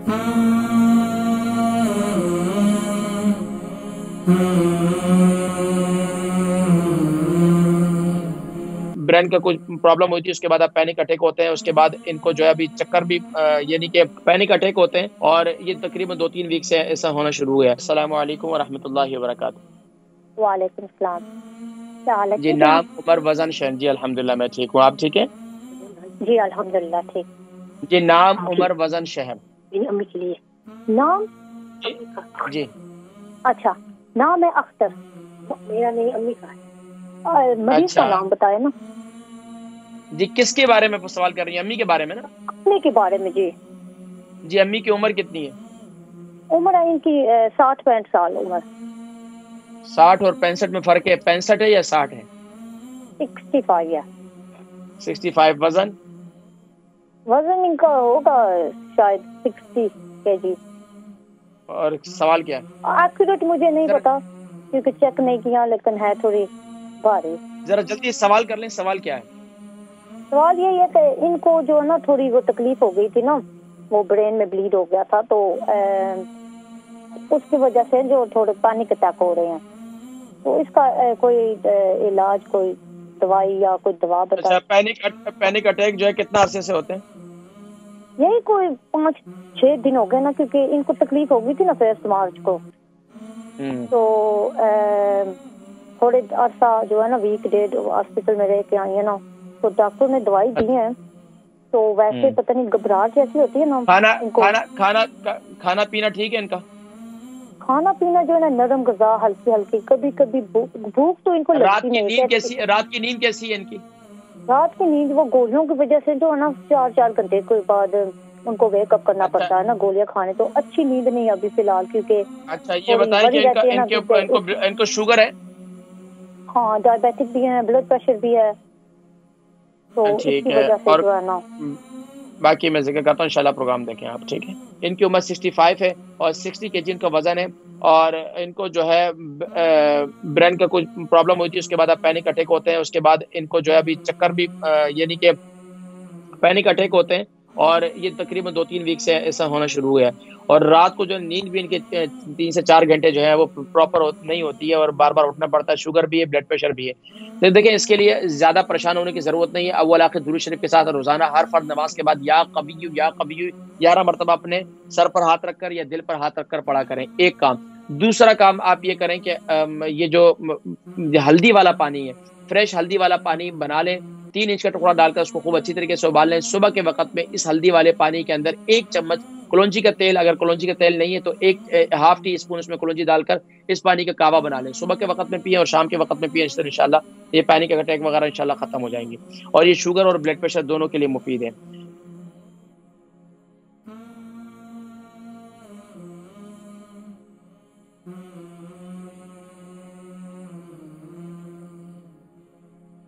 Brain का कुछ problem हुई थी, उसके बाद अब पैनिक अटैक होते हैं, उसके बाद इनको जो है अभी चक्कर भी यानी कि पैनिक अटैक होते हैं, और ये तकरीबन 2-3 वीक से ऐसा होना शुरू हुआ है। अस्सलाम वालेकुम व रहमतुल्लाहि व बरकातुहू। वालेकुम सलाम। क्या हाल है? जी, नाम, उम्र, वजन, शहर। जी अल्हम्दुलिल्लाह मैं ठीक हूँ, आप ठीक है? जी अल्हम्दुलिल्लाह ठीक। जी, नाम, उम्र, वजन, शहर। अम्मी के लिए नाम जी अच्छा, नाम है अख्तर, मेरा नहीं अम्मी का है। मरीज अच्छा का नाम बताए ना जी, किसके बारे में सवाल कर रही हैं? अम्मी के बारे में ना? अपने के बारे में जी। जी, अम्मी की उम्र कितनी है? उम्र है इनकी 60-65 साल उम्र। 60 और 65 में फर्क है? 65 है या 60 है? 65 है। 65। वजन? वजन इनका होगा शायद 60 kg। और सवाल क्या है? एक्यूरेट मुझे नहीं पता क्योंकि चेक नहीं किया, लेकिन है थोड़ी भारी। जरा जल्दी सवाल कर लें। सवाल क्या है? सवाल यही है कि इनको जो है ना थोड़ी वो तकलीफ हो गई थी ना, वो ब्रेन में ब्लीड हो गया था, तो उसकी वजह से जो थोड़े पैनिक अटैक हो रहे हैं, तो इसका कोई इलाज, कोई दवाई या कोई दवा बता। अच्छा, पैनिक अटैक जो है कितना अरसे से होते हैं? यही कोई 5-6 दिन हो गए ना, क्योंकि इनको तकलीफ हो गई थी ना 1 मार्च को, तो थोड़े अरसा जो है ना वीक डेढ़ हॉस्पिटल में रह के आई है ना, तो डॉक्टर ने दवाई दी है, तो वैसे पता नहीं घबराहट जैसी होती है ना। खाना पीना ठीक है इनका? खाना पीना जो है ना नरम ग़िज़ा, हल्की हल्की, कभी कभी भूख तो इनको लगती नहीं है। रात की नींद कैसी है इनकी? रात की नींद वो गोलियों की वजह से जो है ना 4-4 घंटे के बाद उनको वेकअप करना पड़ता है ना गोलियां खाने, तो अच्छी नींद नहीं अभी फिलहाल, क्योंकि अच्छा ये बताएं कि इनको शुगर है? हाँ, डायबिटिक भी है, ब्लड प्रेशर भी है, तो इसकी वजह से जो है ना। बाकी मैं जिक्र करता हूँ, इंशाल्लाह प्रोग्राम देखें आप, ठीक है? इनकी उम्र 65 है और 60 kg इनका वजन है, और इनको जो है ब्रेन का कुछ प्रॉब्लम हुई थी, उसके बाद अब पैनिक अटैक होते हैं, उसके बाद इनको जो है अभी चक्कर भी यानी कि पैनिक अटैक होते हैं, और ये तकरीबन 2-3 वीक से ऐसा होना शुरू हुआ है, और रात को जो नींद भी इनके 3 से 4 घंटे जो है वो प्रॉपर नहीं होती है, और बार बार उठना पड़ता है। शुगर भी है, ब्लड प्रेशर भी है। तो देखें, इसके लिए ज्यादा परेशान होने की जरूरत नहीं है। अव्वल आखिर दुरूद शरीफ के साथ रोजाना हर फर्द नमाज के बाद या कवियु 11 मरतबा अपने सर पर हाथ रखकर या दिल पर हाथ रखकर पढ़ा करें, एक काम। दूसरा काम आप ये करें कि ये जो हल्दी वाला पानी है, फ्रेश हल्दी वाला पानी बना लें, 3 इंच का टुकड़ा डालकर उसको खूब अच्छी तरीके से उबाल लें। सुबह के वक्त में इस हल्दी वाले पानी के अंदर 1 चम्मच कलौंजी का तेल, अगर कलौंजी का तेल नहीं है तो 1/2 टी स्पून उसमें कलौंजी डालकर इस पानी का कावा बना लें। सुबह के वक्त में पिए और शाम के वक्त में पिए, इंशाल्लाह ये पैनिक अटैक वगैरह इंशाल्लाह खत्म हो जाएंगे, और ये शुगर और ब्लड प्रेशर दोनों के लिए मुफीद है।